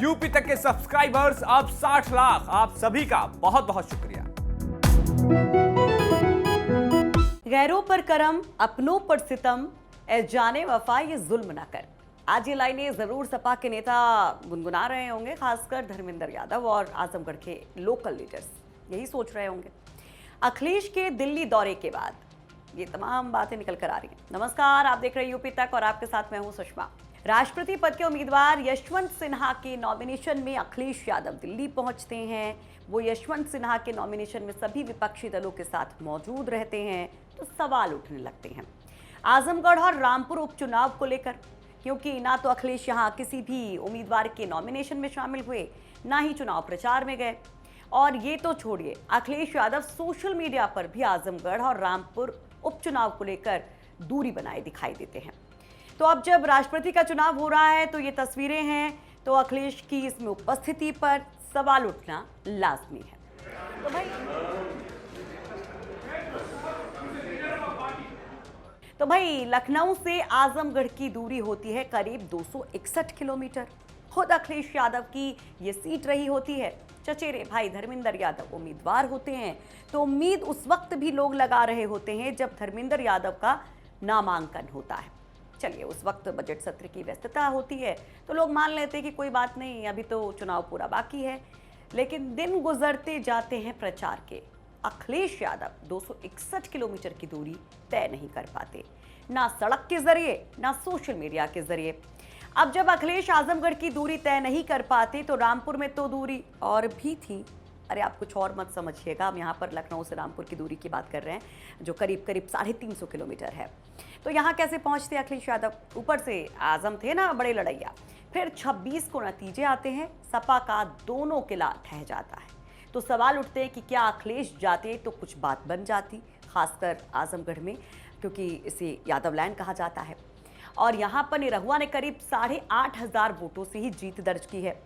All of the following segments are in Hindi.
यूपी तक के सब्सक्राइबर्स अब 60 लाख। आप सभी का बहुत बहुत शुक्रिया। गैरों पर करम, अपनों पर सितम, ए जाने वफा ये जुल्म ना कर। आज ये लाइनें जरूर सपा के नेता गुनगुना रहे होंगे, खासकर धर्मेंद्र यादव और आजमगढ़ के लोकल लीडर्स यही सोच रहे होंगे। अखिलेश के दिल्ली दौरे के बाद ये तमाम बातें निकल कर आ रही हैं। नमस्कार, आप देख रहे हैं यूपी तक और आपके साथ मैं हूं सुषमा। राष्ट्रपति पद के उम्मीदवार यशवंत सिन्हा के नॉमिनेशन में अखिलेश यादव दिल्ली पहुंचते हैं। वो यशवंत सिन्हा के नॉमिनेशन में सभी विपक्षी दलों के साथ मौजूद रहते हैं, तो सवाल उठने लगते हैं आजमगढ़ और रामपुर उपचुनाव को लेकर, क्योंकि ना तो अखिलेश यहां किसी भी उम्मीदवार के नॉमिनेशन में शामिल हुए, ना ही चुनाव प्रचार में गए। और ये तो छोड़िए, अखिलेश यादव सोशल मीडिया पर भी आजमगढ़ और रामपुर उपचुनाव को लेकर दूरी बनाए दिखाई देते हैं। तो अब जब राष्ट्रपति का चुनाव हो रहा है तो ये तस्वीरें हैं, तो अखिलेश की इसमें उपस्थिति पर सवाल उठना लाजमी है। तो भाई लखनऊ से आजमगढ़ की दूरी होती है करीब 261 किलोमीटर। खुद अखिलेश यादव की ये सीट रही होती है। चचेरे भाई धर्मेंद्र यादव उम्मीदवार होते हैं, तो उम्मीद उस वक्त भी लोग लगा रहे होते हैं जब धर्मेंद्र यादव का नामांकन होता है। चलिए, उस वक्त बजट सत्र की व्यस्तता होती है तो लोग मान लेते हैं कि कोई बात नहीं, अभी तो चुनाव पूरा बाकी है। लेकिन दिन गुजरते जाते हैं प्रचार के, अखिलेश यादव 261 किलोमीटर की दूरी तय नहीं कर पाते, ना सड़क के जरिए ना सोशल मीडिया के जरिए। अब जब अखिलेश आजमगढ़ की दूरी तय नहीं कर पाते तो रामपुर में तो दूरी और भी थी। अरे आप कुछ और मत समझिएगा, हम यहाँ पर लखनऊ से रामपुर की दूरी की बात कर रहे हैं, जो करीब 350 किलोमीटर है। तो यहाँ कैसे पहुँचते अखिलेश यादव? ऊपर से आजम थे ना बड़े लड़ैया। फिर 26 को नतीजे आते हैं, सपा का दोनों किला ठह जाता है। तो सवाल उठते हैं कि क्या अखिलेश जाते तो कुछ बात बन जाती, खासकर आजमगढ़ में, क्योंकि इसे यादव लैंड कहा जाता है। और यहाँ पर निरहुआ ने करीब 8,500 वोटों से ही जीत दर्ज की है।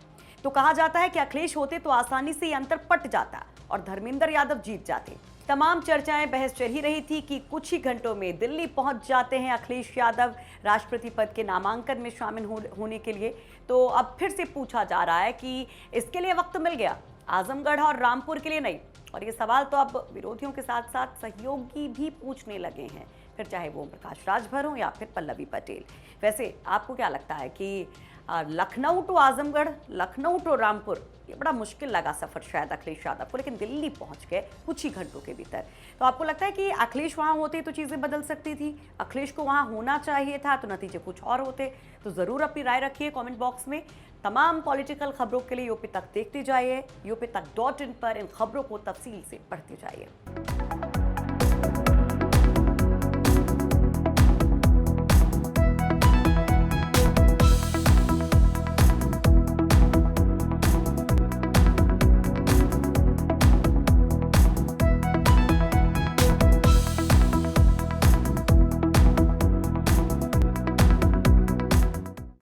तो कहा जाता है कि अखिलेश होते तो आसानी से ये अंतर पट जाता और धर्मेंद्र यादव जीत जाते। तमाम चर्चाएं, बहस चल ही रही थी कि कुछ ही घंटों में दिल्ली पहुंच जाते हैं अखिलेश यादव राष्ट्रपति पद के नामांकन में शामिल होने के लिए। तो अब फिर से पूछा जा रहा है कि इसके लिए वक्त मिल गया, आजमगढ़ और रामपुर के लिए नहीं। और ये सवाल तो अब विरोधियों के साथ साथ सहयोगी भी पूछने लगे हैं, फिर चाहे वो प्रकाश राजभर हो या फिर पल्लवी पटेल। वैसे आपको क्या लगता है कि लखनऊ टू आजमगढ़, लखनऊ टू रामपुर, ये बड़ा मुश्किल लगा सफर शायद अखिलेश यादव को, लेकिन दिल्ली पहुंच गए कुछ ही घंटों के भीतर। तो आपको लगता है कि अखिलेश वहां होते तो चीजें बदल सकती थी, अखिलेश को वहां होना चाहिए था तो नतीजे कुछ और होते? तो जरूर अपनी राय रखिए कमेंट बॉक्स में। तमाम पॉलिटिकल खबरों के लिए यूपी तक देखते जाइए, यूपी तक.in पर इन खबरों को तफसील से पढ़ते जाइए।